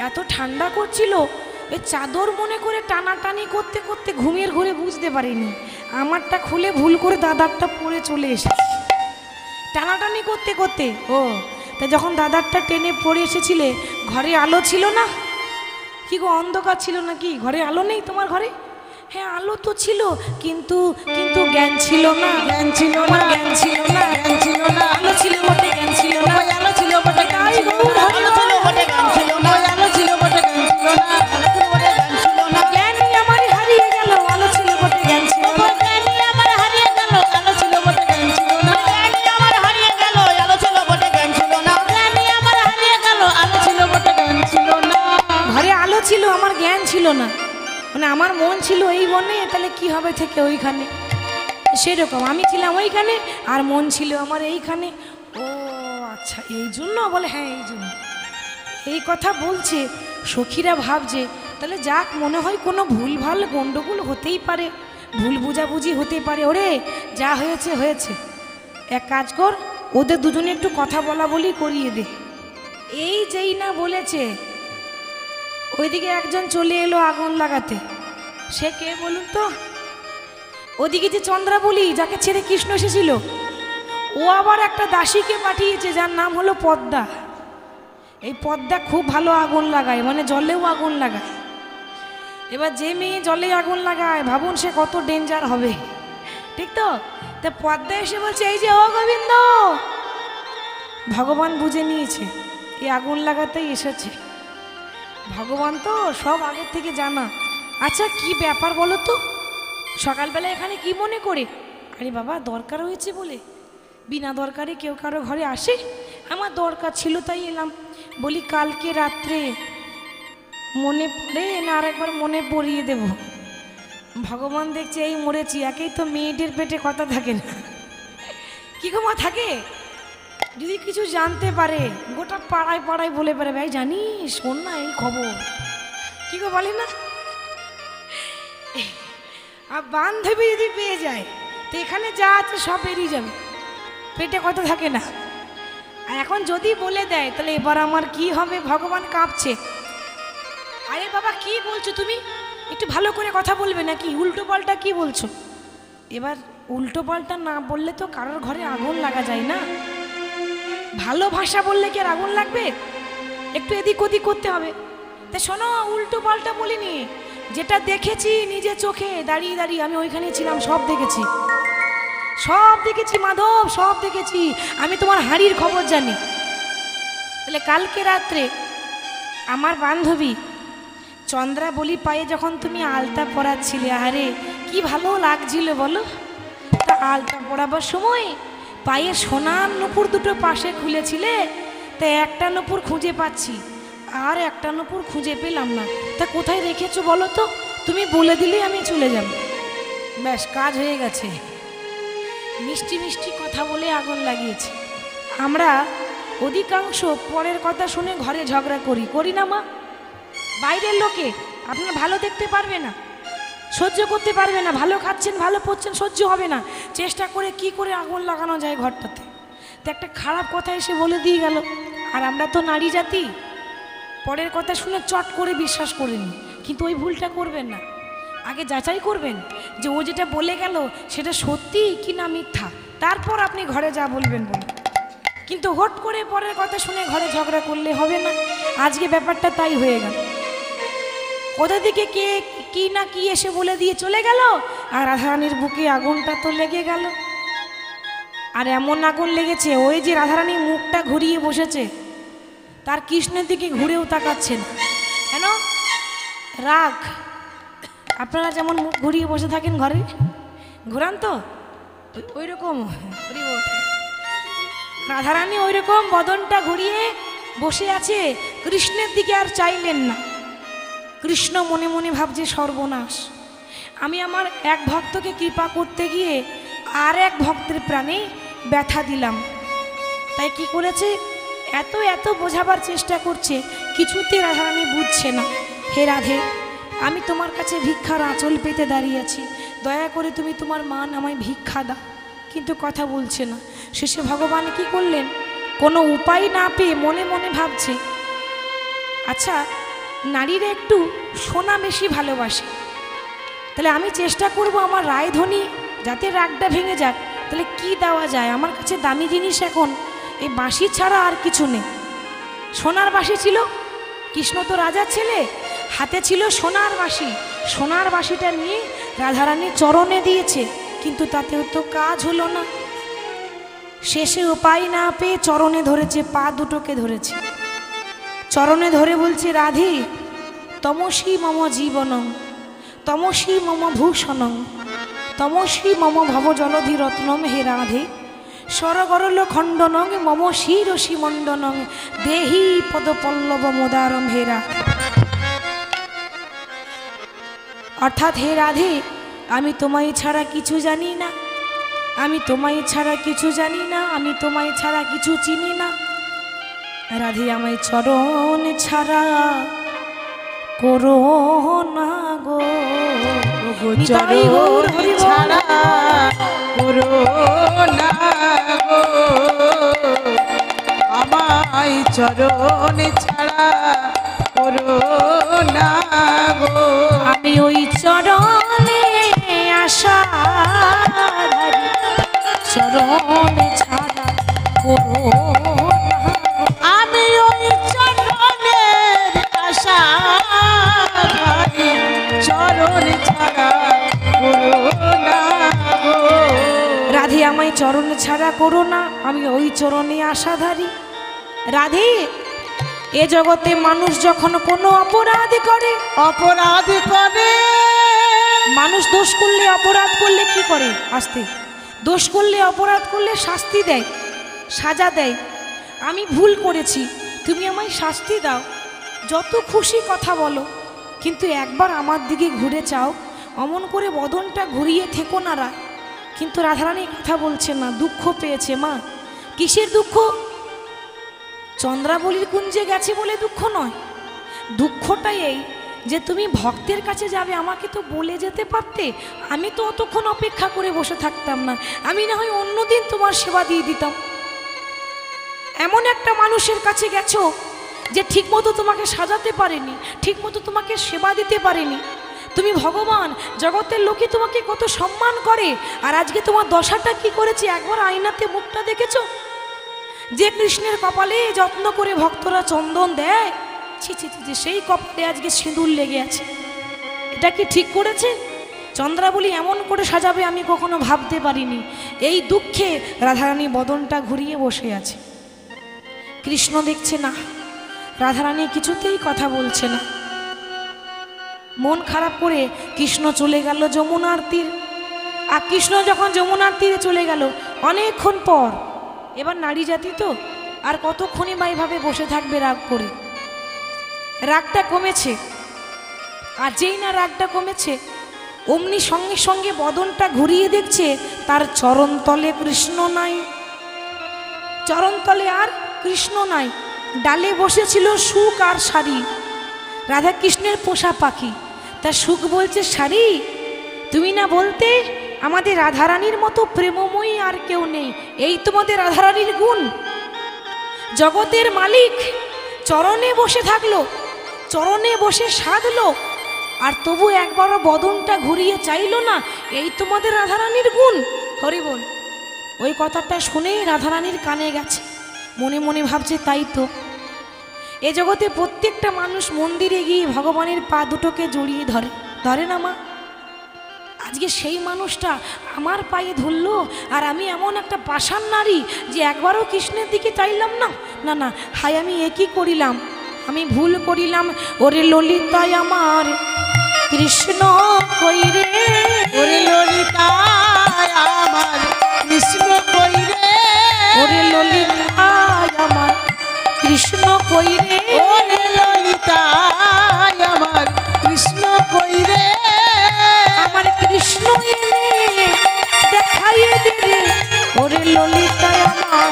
Speaker 2: এত ঠান্ডা করছিল, ওই চাদর মনে করে টানাটানি করতে করতে ঘুমের ঘরে বুঝতে পারিনি, আমারটা খুলে ভুল করে দাদারটা পরে চলে এসেছে। টানাটানি করতে করতে তা যখন দাদারটা টেনে পড়ে এসেছিলে, ঘরে আলো ছিল না? কি গো, অন্ধকার ছিল নাকি? ঘরে আলো নেই তোমার ঘরে? হ্যাঁ আলো তো ছিল, কিন্তু কিন্তু জ্ঞান ছিল না।
Speaker 3: জ্ঞান ছিল
Speaker 2: আমার
Speaker 3: না,
Speaker 2: জ্ঞান ছিল না।
Speaker 3: জ্ঞান ছিল না।
Speaker 2: আলো ছিল বটে, জ্ঞান ছিল না।
Speaker 3: ওই আলো ছিল বটে, জ্ঞান
Speaker 2: তাই
Speaker 3: ছিল
Speaker 2: গৌর
Speaker 3: না।
Speaker 2: হরি
Speaker 1: আলো ছিল বটে, জ্ঞান ছিল না।
Speaker 3: ওই আলো ছিল বটে, জ্ঞান ছিল না।
Speaker 1: আলো ছিল বটে, জ্ঞান ছিল না।
Speaker 2: জ্ঞানই আমার হারিয়ে গেল, আলো ছিল বটে, জ্ঞান ছিল না।
Speaker 3: ওই জ্ঞানই আমার হারিয়ে গেল, আলো ছিল বটে, জ্ঞান ছিল না।
Speaker 1: জ্ঞানই আমার হারিয়ে গেল, আলো ছিল বটে, জ্ঞান ছিল না।
Speaker 3: জ্ঞানই আমার হারিয়ে গেল, আলো ছিল বটে, জ্ঞান ছিল না।
Speaker 2: ঘরে আলো ছিল, আমার জ্ঞান ছিল না, মানে আমার মন ছিল এই বনে, তাহলে কি হবে থেকে ওইখানে? সেরকম আমি ছিলাম ওইখানে আর মন ছিল আমার এইখানে। ও আচ্ছা, এই জন্য বলে? হ্যাঁ এই জন্য। এই কথা বলছে, সখীরা ভাবছে তাহলে যাক, মনে হয় কোনো ভুলভাল গণ্ডগোল হতেই পারে, ভুল বুঝাবুঝি হতে পারে। ওরে যা হয়েছে হয়েছে, এক কাজ কর, ওদের দুজনে একটু কথা বলা বলি করিয়ে দে। এই যেই না বলেছে, ওইদিকে একজন চলে এলো আগুন লাগাতে। সে কে বলুন তো? ওদিকে যে চন্দ্রাবলী, যাকে ছেড়ে কৃষ্ণ এসেছিল, ও আবার একটা দাসীকে পাঠিয়েছে যার নাম হলো পদ্মা। এই পদ্মা খুব ভালো আগুন লাগায়, মানে জলেও আগুন লাগায়। এবার যে মেয়ে জলে আগুন লাগায়, ভাবুন সে কত ডেঞ্জার হবে, ঠিক তো? তা পদ্মা এসে বলছে, এই যে ও গোবিন্দ, ভগবান বুঝে নিয়েছে এই আগুন লাগাতেই এসেছে। ভগবান তো সব আগের থেকে জানা। আচ্ছা কি ব্যাপার বলো তো, সকালবেলা এখানে কি মনে করে? আরে বাবা দরকার হয়েছে বলে, বিনা দরকারে কেউ কারো ঘরে আসে? আমার দরকার ছিল তাই এলাম। বলি কালকে রাত্রে মনে পড়ে না আর একবার মনে পড়িয়ে দেব। ভগবান দেখছে এই মরেছি, একেই তো মেয়েদের পেটে কথা থাকে না, কি গো মা থাকে, যদি কিছু জানতে পারে গোটা পাড়ায় পাড়ায় বলে পারে, ভাই জানিস শোন না এই খবর, কি গো বলে না। আর বান্ধবী যদি পেয়ে যায় তো এখানে যা আছে সব বেরিয়ে যাবে, পেটে কথা থাকে না। আর এখন যদি বলে দেয় তাহলে এবার আমার কি হবে, ভগবান কাঁপছে। আরে বাবা কি বলছো তুমি, একটু ভালো করে কথা বলবে নাকি, উল্টো পাল্টা কি বলছো। এবার উল্টো পাল্টা না বললে তো কারোর ঘরে আগুন লাগা যায় না, ভালো ভাষা বললে কি আর আগুন লাগবে, একটু এদিক ওদিক করতে হবে। তা শোনো, উল্টো পাল্টা বলিনি, যেটা দেখেছি নিজে চোখে দাঁড়িয়ে দাঁড়িয়ে, আমি ওইখানে ছিলাম, সব দেখেছি, সব দেখেছি মাধব, সব দেখেছি, আমি তোমার হাঁড়ির খবর জানি। তাহলে কালকে রাত্রে আমার বান্ধবী চন্দ্রাবলী পায়ে যখন তুমি আলতা পরাচ্ছিলে, আরে কি ভালো লাগছিল বলো। তা আলতা পরাবার সময় পায়ে সোনার নুপুর দুটো পাশে খুলেছিলে, তা একটা নুপুর খুঁজে পাচ্ছি আর একটা নুপুর খুঁজে পেলাম না, তা কোথায় রেখেছো বলো তো, তুমি বলে দিলেই আমি চলে যাব, ব্যাস কাজ হয়ে গেছে। মিষ্টি মিষ্টি কথা বলে আগুন লাগিয়েছে। আমরা অধিকাংশ পরের কথা শুনে ঘরে ঝগড়া করি না মা। বাইরের লোকে আপনার ভালো দেখতে পারবে না, সহ্য করতে পারবে না, ভালো খাচ্ছেন ভালো পড়ছেন সহ্য হবে না, চেষ্টা করে কি করে আগুন লাগানো যায় ঘরটাতে। তো একটা খারাপ কথা এসে বলে দিয়ে গেল, আর আমরা তো নারী জাতি, পরের কথা শুনে চট করে বিশ্বাস করে নিই। কিন্তু ওই ভুলটা করবেন না, আগে যাচাই করবেন যে ও যেটা বলে গেল সেটা সত্যি কি না মিথ্যা, তারপর আপনি ঘরে যা বলবেন বলুন। কিন্তু হট করে পরের কথা শুনে ঘরে ঝগড়া করলে হবে না। আজকে ব্যাপারটা তাই হয়ে গেল, কোথা থেকে কে কি না কি এসে বলে দিয়ে চলে গেল, আর রাধারানীর বুকে আগুনটা তো লেগে গেল। আর এমন আগুন লেগেছে, ওই যে রাধারানী মুখটা ঘুরিয়ে বসেছে, তার কৃষ্ণের দিকে ঘুরেও তাকাচ্ছেন। কেন? রাগ। আপনারা যেমন মুখ ঘুরিয়ে বসে থাকেন ঘরে, ঘুরান তো ওই রকম, রাধারানী ওই রকম বদনটা ঘুরিয়ে বসে আছে, কৃষ্ণের দিকে আর চাইলেন না। কৃষ্ণ মনে মনে ভাবছে সর্বনাশ, আমি আমার এক ভক্তকে কৃপা করতে গিয়ে আর এক ভক্তের প্রাণে ব্যথা দিলাম। তাই কি করেছে, এত এত বোঝাবার চেষ্টা করছে, কিছুতে রাধারানী বুঝছে না। হে রাধে, আমি তোমার কাছে ভিক্ষার আঁচল পেতে দাঁড়িয়ে আছি, দয়া করে তুমি তোমার মান আমায় ভিক্ষা দাও। কিন্তু কথা বলছে না। শেষে ভগবান কি করলেন, কোনো উপায় না পেয়ে মনে মনে ভাবছে, আচ্ছা নারীরা একটু সোনা বেশি ভালোবাসে, তাহলে আমি চেষ্টা করব আমার রায়ধনী যাতে রাগটা ভেঙে যাক, তাহলে কি দেওয়া যায়, আমার কাছে দামি জিনিস এখন এই বাঁশি ছাড়া আর কিছু নেই। সোনার বাঁশি ছিল, কৃষ্ণ তো রাজার ছেলে, হাতে ছিল সোনার বাঁশি, সোনার বাঁশিটা নিয়ে রাধারানী চরণে দিয়েছে, কিন্তু তাতেও তো কাজ হলো না। শেষে উপায় না পেয়ে চরণে ধরেছে, পা দুটোকে ধরেছে, চরণে ধরে বলছে, রাধে তমসী মম জীবনং, তমসী মম ভূষণং, তমসী মম ভবজলধি রত্নম। হে রাধে স্বরগরল খণ্ডনং মম শিরসি মণ্ডনং, দেহি পদপল্লব মোদারম। হে রাধে, অর্থাৎ হে রাধে আমি তোমায় ছাড়া কিছু জানি না, আমি তোমায় ছাড়া কিছু জানি না, আমি তোমায় ছাড়া কিছু চিনি না। রাধে আমায় চরণ ছাড়া করো না গো,
Speaker 3: চরণ ছাড়া করো না গো, আমায় চরণ ছাড়া করো না গো।
Speaker 2: আমি ওই চরণে আশা, চরণ ছাড়া করো না,
Speaker 3: আমি ওই চরণের আশা, চরণ ছাড়া করো না গো।
Speaker 2: রাধে আমায় চরণ ছাড়া করো না, আমি ওই চরণে আশাধারী। রাধে এ জগতে মানুষ যখন কোনো অপরাধ করে,
Speaker 3: অপরাধ করে
Speaker 2: মানুষ দোষ করলে অপরাধ করলে কি করে, আস্তে দোষ করলে অপরাধ করলে শাস্তি দেয়, সাজা দেয়। আমি ভুল করেছি, তুমি আমায় শাস্তি দাও। যত খুশি কথা বলো, কিন্তু একবার আমার দিকে ঘুরে চাও, অমন করে বদনটা ঘুরিয়ে থেকো না রায়। কিন্তু রাধারানী কথা বলছে না, দুঃখ পেয়েছে। মা, কিসের দুঃখ? চন্দ্রাবলীর কুঞ্জে গেছে বলে দুঃখ নয়, দুঃখটা এই যে তুমি ভক্তের কাছে যাবে, আমাকে তো বলে যেতে পারতে, আমি তো অতক্ষণ অপেক্ষা করে বসে থাকতাম না, আমি না হয় অন্যদিন তোমার সেবা দিয়ে দিতাম। এমন একটা মানুষের কাছে গেছো যে ঠিকমতো তোমাকে সাজাতে পারেনি, ঠিকমতো তোমাকে সেবা দিতে পারেনি। তুমি ভগবান, জগতের লোকে তোমাকে কত সম্মান করে, আর আজকে তোমার দশাটা কি করেছে একবার আয়নাতে মুখটা দেখেছো? যে কৃষ্ণের কপালে যত্ন করে ভক্তরা চন্দন দেয়, ছি ছি ছি, সেই কপালে আজকে সিঁদুর লেগে আছে। এটা কি ঠিক করেছে? চন্দ্রাবলী এমন করে সাজাবে আমি কখনো ভাবতে পারিনি। এই দুঃখে রাধারানী বদনটা ঘুরিয়ে বসে আছে। কৃষ্ণ দেখছে না, রাধারানী কিছুতেই কথা বলছে না। মন খারাপ করে কৃষ্ণ চলে গেল যমুনার তীর। আর কৃষ্ণ যখন যমুনার তীরে চলে গেল, অনেকক্ষণ পর, এবার নারী জাতি তো আর কতক্ষণই বা এভাবে বসে থাকবে রাগ করে? রাগটা কমেছে, আর যেই না রাগটা কমেছে, অমনি সঙ্গে সঙ্গে বদনটা ঘুরিয়ে দেখছে তার চরণতলে কৃষ্ণ নাই। চরণতলে আর কৃষ্ণ নাই। ডালে বসেছিল সুখ আর শাড়ি, রাধা কৃষ্ণের পোষা পাখি। তা সুখ বলছে, শাড়ি তুমি না বলতে আমাদের রাধারানীর মতো প্রেমময়ী আর কেউ নেই, এই তোমাদের রাধারানীর গুণ। জগতের মালিক চরণে বসে থাকলো, চরণে বসে সাধলো, আর তবু একবারও বদনটা ঘুরিয়ে চাইলো না, এই তোমাদের রাধারানীর গুণ। হরি বল। ওই কথাটা শুনেই রাধারানীর কানে গেছে, মনে মনে ভাবছে তাই তো। এ জগতে প্রত্যেকটা মানুষ মন্দিরে গিয়ে ভগবানের পা দুটোকে জড়িয়ে ধরে, ধরে না মা? আজকে সেই মানুষটা আমার পায়ে ধরলো, আর আমি এমন একটা পাষাণ নারী যে একবারও কৃষ্ণের দিকে চাইলাম না। না না, হাই আমি একই করিলাম, আমি ভুল করিলাম। ওরে ললিতায় আমার কৃষ্ণ কই রে,
Speaker 3: ওরে ললিতায় আমার কৃষ্ণ কই রে,
Speaker 2: ওরে ললিতায় আমার কৃষ্ণ কই রে,
Speaker 3: ওরে ললিতায় আমার কৃষ্ণ কই রে,
Speaker 2: আমার কৃষ্ণ এনে দেখাইয়ে দে রে, ওরে ললিতায় আমার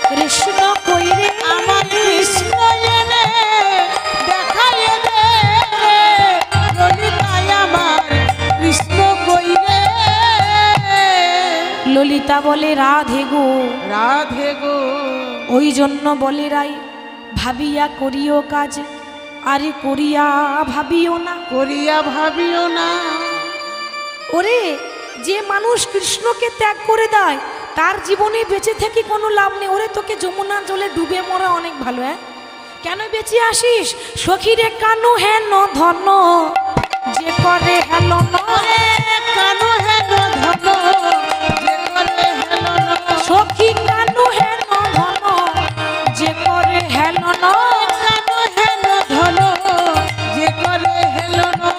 Speaker 2: কৃষ্ণ কই রে,
Speaker 3: আমার কৃষ্ণ এনে দেখাইয়ে দে রে, ললিতায় আমার কৃষ্ণ কই রে।
Speaker 2: ললিতা বলে রাধে গো,
Speaker 3: রাধে গো,
Speaker 2: ওই জন্য বলে রাই ভাবিয়া করিও কাজ, আরে করিয়া ভাবিও না।
Speaker 3: করিয়া ভাবিও না।
Speaker 2: ওরে, যে মানুষ কৃষ্ণকে ত্যাগ করে দেয় তার জীবনে বেঁচে থেকে কোনো লাভ নেই। ওরে, তোকে যমুনার জলে ডুবে মরা অনেক ভালো। হ্যাঁ, কেন বেঁচে আসিস? সখীরে কানু হেন ধন যে করে হেল
Speaker 3: ওরে কানু হেন ধন যে করে হেল না,
Speaker 2: সখী কানু হেন ধন যে করে হেল
Speaker 3: কানু হেন ধন যে করে হেল না,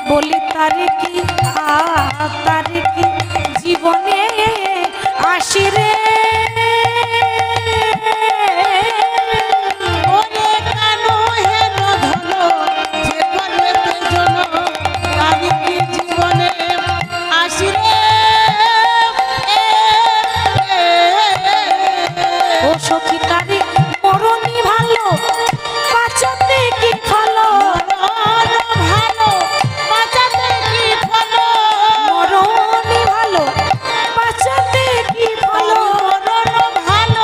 Speaker 2: বলি তারে কি তারে কি জীবনে আসি রে,
Speaker 3: ওরে কানু হেন ধন যে করে তেজন, তারি কি জীবনে আসি রে।
Speaker 2: ও সখী তারে মরণই ভালো, বাঁচাতে কি ভালো,
Speaker 3: মরণ ভালো বাঁচাতে কি ভালো,
Speaker 2: মরণই ভালো, বাঁচাতে কি ভালো,
Speaker 3: মরণ ভালো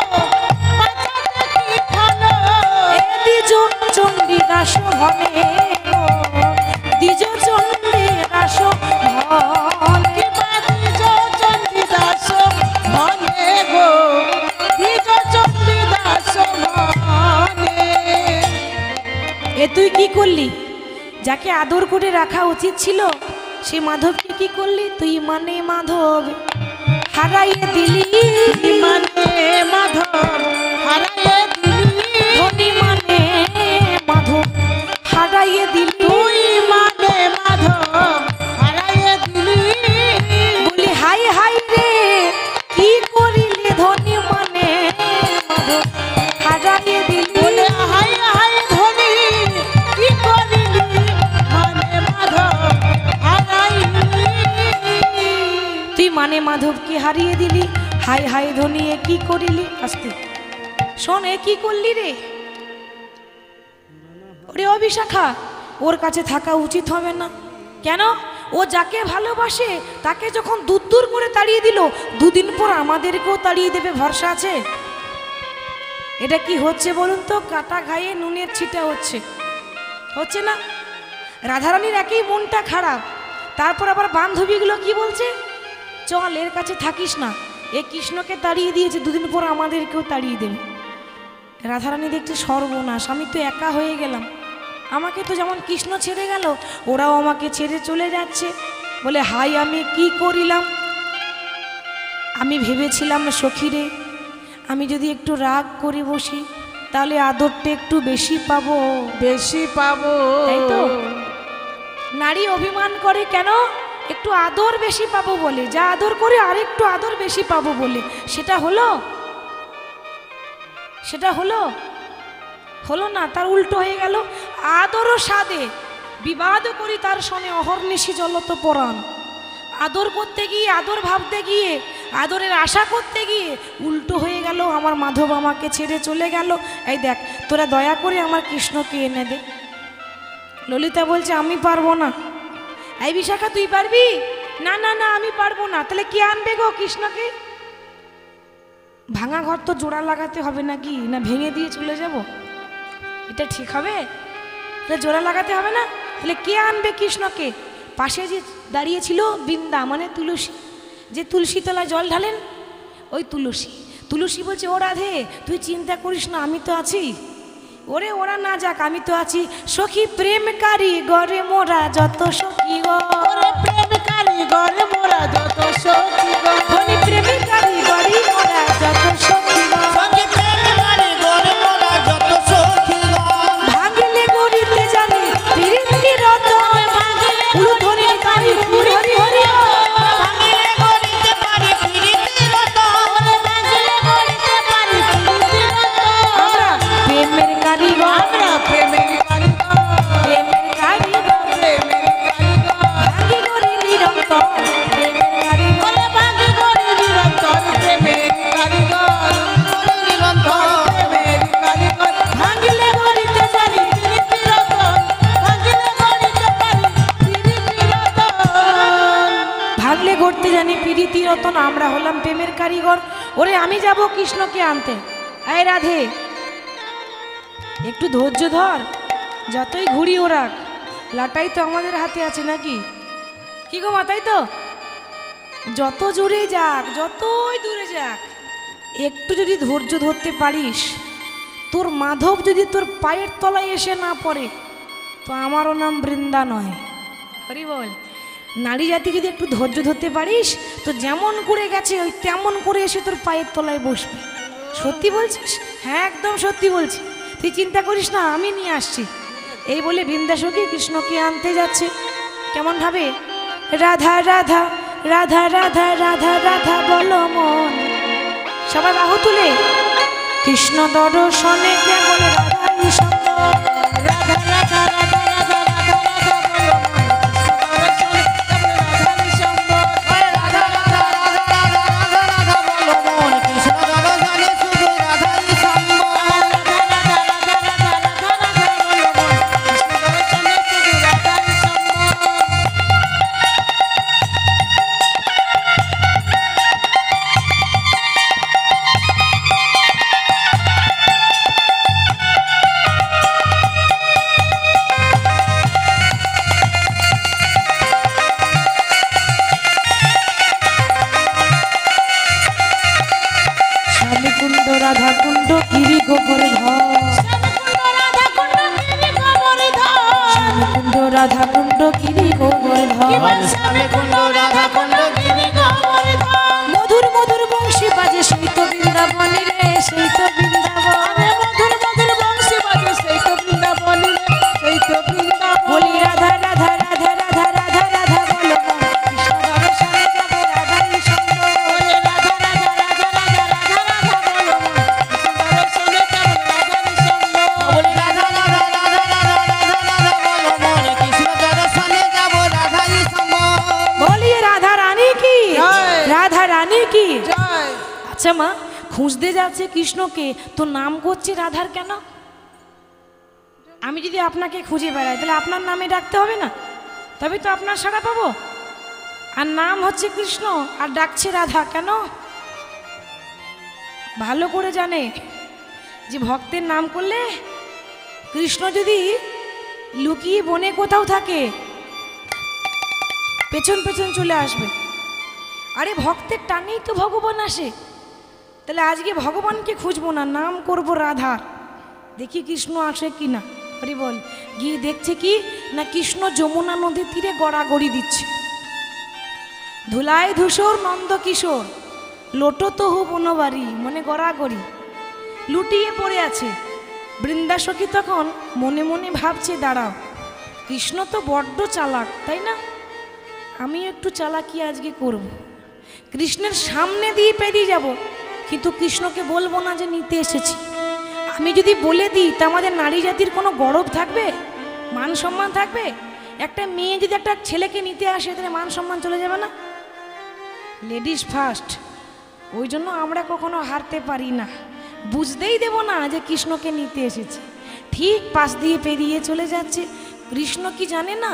Speaker 3: বাঁচাতে কি ভালো,
Speaker 2: এ দ্বিজ চণ্ডী দাস ভনে, দ্বিজ চণ্ডী দাস ভনে।
Speaker 3: কি বাদিজ চণ্ডী দাস ভনে গো, দ্বিজ চণ্ডী দাস ভনে।
Speaker 2: এ তুই কি করলি? যাকে আদর করে রাখা উচিত ছিল সে মাধবকে কি করলি? তুই মানে মাধব হারাইয়ে দিলি,
Speaker 3: মানে মাধব হারাইয়ে দিলি,
Speaker 2: ধনী মানে মাধব হারাইয়ে দিলি,
Speaker 3: তুই মানে মাধব হারাইয়ে দিলি,
Speaker 2: বলি হাই হাই রে কি করিলে, ধনী মানে মাধব হারাইয়ে দিলি,
Speaker 3: বলে হাই হাই ধনী
Speaker 2: তুই মানে মাধবকে হারিয়ে দিলি, হাই হাই ধনী এ কি করিলি। আস্তে শোন, এ কি করলি রে? ওরে ও বিশাখা, ওর কাছে থাকা উচিত হবে না। কেন? ও যাকে ভালোবাসে তাকে যখন দূর দূর করে তাড়িয়ে দিল, দুদিন পর আমাদেরকেও তাড়িয়ে দেবে ভরসা আছে? এটা কি হচ্ছে বলুন তো? কাটা ঘায়ে নুনের ছিটা হচ্ছে, হচ্ছে না? রাধারানীর একই মনটা খারাপ, তারপর আবার বান্ধবীগুলো কি বলছে, চল এর কাছে থাকিস না, এ কৃষ্ণকে তাড়িয়ে দিয়েছে, দুদিন পর আমাদেরকেও তাড়িয়ে দেবে। রাধারানী দেখছে সর্বনাশ, আমি তো একা হয়ে গেলাম, আমাকে তো যেমন কৃষ্ণ ছেড়ে গেল, ওরাও আমাকে ছেড়ে চলে যাচ্ছে। বলে হাই আমি কি করিলাম? আমি ভেবেছিলাম সখীরে, আমি যদি একটু রাগ করে বসি তাহলে আদরটা একটু বেশি পাবো,
Speaker 3: বেশি পাবো।
Speaker 2: তাই তো নারী অভিমান করে কেন? একটু আদর বেশি পাবো বলে, যা আদর করে আর একটু আদর বেশি পাবো বলে। সেটা হলো? সেটা হলো? হলো না, তার উল্টো হয়ে গেল। আদরও সাদে, বিবাদ করি তার সনে অহর্নিশি জ্বলত পরাণ। আদর করতে গিয়ে, আদর ভাবতে গিয়ে, আদরের আশা করতে গিয়ে উল্টো হয়ে গেল, আমার মাধব আমাকে ছেড়ে চলে গেল। এই দেখ, তোরা দয়া করে আমার কৃষ্ণকে এনে দে। ললিতা বলছে আমি পারবো না। এই বিশাখা তুই পারবি? না না না, আমি পারবো না। তাহলে কে আনবে গো কৃষ্ণকে? ভাঙা ঘর তো জোড়া লাগাতে হবে নাকি? না ভেঙে দিয়ে চলে যাব? এটা ঠিক হবে? তাহলে জোড়া লাগাতে হবে না? তাহলে কে আনবে কৃষ্ণকে? পাশে যে দাঁড়িয়েছিল বৃন্দা মানে তুলসী, যে তুলসী তলায় জল ঢালেন, ওই তুলসী। তুলসী বলছে ও রাধে তুই চিন্তা করিস না, আমি তো আছি। ওরে ওরা না যাক, আমি তো আছি। সখী প্রেমকারী গরে মোরা যত সখী গো,
Speaker 3: ওরে প্রেমকারী গরে মোরা যত সখী গো,
Speaker 2: ধনী প্রেমিকারী গরি মোরা যত সখী গো,
Speaker 1: সখী প্রেমকারী গরে মোরা যত সখী গো,
Speaker 2: ভাঙলে গরিতে জানি প্রীতি রত, উলু ধনী কারি হরি হরি,
Speaker 1: ভাঙিলে গরিতে পারি প্রীতি রত,
Speaker 3: ওরে ভাঙলে গড়িতে পারি প্রীতি রত।
Speaker 2: আমরা প্রেমের কারিগর,
Speaker 3: আমরা প্রেমের কারিগর,
Speaker 2: প্রেমের কারিগর,
Speaker 3: প্রেমের কারিগর,
Speaker 2: ভাঙি গরি নিরন্তর, প্রেমের কারিগর,
Speaker 3: ওরে ভাঙি গড়ি নিরন্তর প্রেমের কারিগর,
Speaker 1: নিরন্তর
Speaker 3: প্রেমের কারিগর।
Speaker 2: ভাঙলে গরিতে জানি
Speaker 3: প্রীতি রতন, ভাঙিলে গড়িতে পারি প্রীতি রতন।
Speaker 2: ভাগলে গড়তে জানি প্রীতি রতন। আমরা হলাম প্রেমের কারিগর। ওরে আমি যাব কৃষ্ণকে আনতে। এই রাধে একটু ধৈর্য ধর, যতই ঘুরি ওরাক, লাটাই তো আমাদের হাতে আছে নাকি? কি গো মাতাই তো? যত জোরে যাক, যতই দূরে যাক, একটু যদি ধৈর্য ধরতে পারিস, তোর মাধব যদি তোর পায়ের তলায় এসে না পড়ে, তো আমারও নাম বৃন্দা নয়। হরি বল। নারী জাতি যদি একটু ধৈর্য ধরতে পারিস, তো যেমন করে গেছে ওই তেমন করে এসে তোর পায়ের তলায় বসবে। সত্যি বলছিস? হ্যাঁ একদম সত্যি বলছি, তুই চিন্তা করিস না, আমি নিয়ে আসছি। এই বলে বৃন্দাসখী কৃষ্ণকে আনতে যাচ্ছে। কেমন ভাবে? রাধা রাধা রাধা রাধা রাধা রাধা বলো মন। সবাই বাহু তুলে কৃষ্ণ দর্শনে কেবল রাধাই সুন্দর।
Speaker 3: রাধা রাধা রাধা রাধা রাধা রাধা বলো
Speaker 1: রাধা রাধা রাধা রাধা রাধা রাধা বলো মন, কৃষ্ণ দর্শনে শুধু রাধাই সম্বল।
Speaker 2: স্বামী কুণ্ড রাধা কুণ্ড গিরি গোবর ধর। স্বামী কুণ্ড রাধা কুণ্ড গিরি গোবর ধর।
Speaker 1: স্বামী কুণ্ড রাধা কুণ্ড গিরি গোবর্ধন।
Speaker 2: মধুর মধুর বংশী বাজে সেই তো বৃন্দাবনী রে, সেই তো বৃন্দাবন। বলি রাধা রাধা রাধা রাধা রাধা রাধা বলো মন, কৃষ্ণ দর্শনে যাব রাধাই সুন্দর।
Speaker 1: বলি রাধা রাধা রাধা রাধা রাধা রাধা বলো মন, কৃষ্ণ দর্শনে যাব রাধাই সম্বল।
Speaker 2: বলি রাধা কি?
Speaker 3: জয়।
Speaker 2: আচ্ছা মা, খুঁজতে যাচ্ছে কৃষ্ণকে, তো নাম করছে রাধার কেন? আমি যদি আপনাকে খুঁজে বেড়াই তাহলে আপনার নামে ডাকতে হবে না? তবে তো আপনার সাড়া পাবো। আর নাম হচ্ছে কৃষ্ণ আর ডাকছে রাধা কেন? ভালো করে জানে যে ভক্তের নাম করলে কৃষ্ণ যদি লুকিয়ে বনে কোথাও থাকে পেছন পেছন চলে আসবে। আরে ভক্তের টানেই তো ভগবান আসে। তাহলে আজকে ভগবানকে খুঁজবো না, নাম করব রাধার, দেখি কৃষ্ণ আসে কি না। হরি বল। গিয়ে দেখছে কি না, কৃষ্ণ যমুনা নদীর তীরে গড়াগড়ি দিচ্ছে। ধুলায় ধূসর নন্দ কিশোর, লোটো তহু বনবাড়ি, মানে গড়াগড়ি লুটিয়ে পড়ে আছে। বৃন্দাসখী তখন মনে মনে ভাবছে, দাঁড়াও, কৃষ্ণ তো বড্ড চালাক, তাই না? আমি একটু চালাকি আজকে করব। কৃষ্ণের সামনে দিয়ে পেরিয়ে যাব, কিন্তু কৃষ্ণকে বলবো না যে নিতে এসেছি। আমি যদি বলে দিই তা আমাদের নারী জাতির কোনো গৌরব থাকবে, মান সম্মান থাকবে? একটা মেয়ে যদি একটা ছেলেকে নিতে আসে তাহলে মান সম্মান চলে যাবে না? Ladies first. ওই জন্য আমরা কখনো হারতে পারি না, বুঝতেই দেব না যে কৃষ্ণকে নিতে এসেছি। ঠিক পাশ দিয়ে পেরিয়ে চলে যাচ্ছে। কৃষ্ণ কি জানে না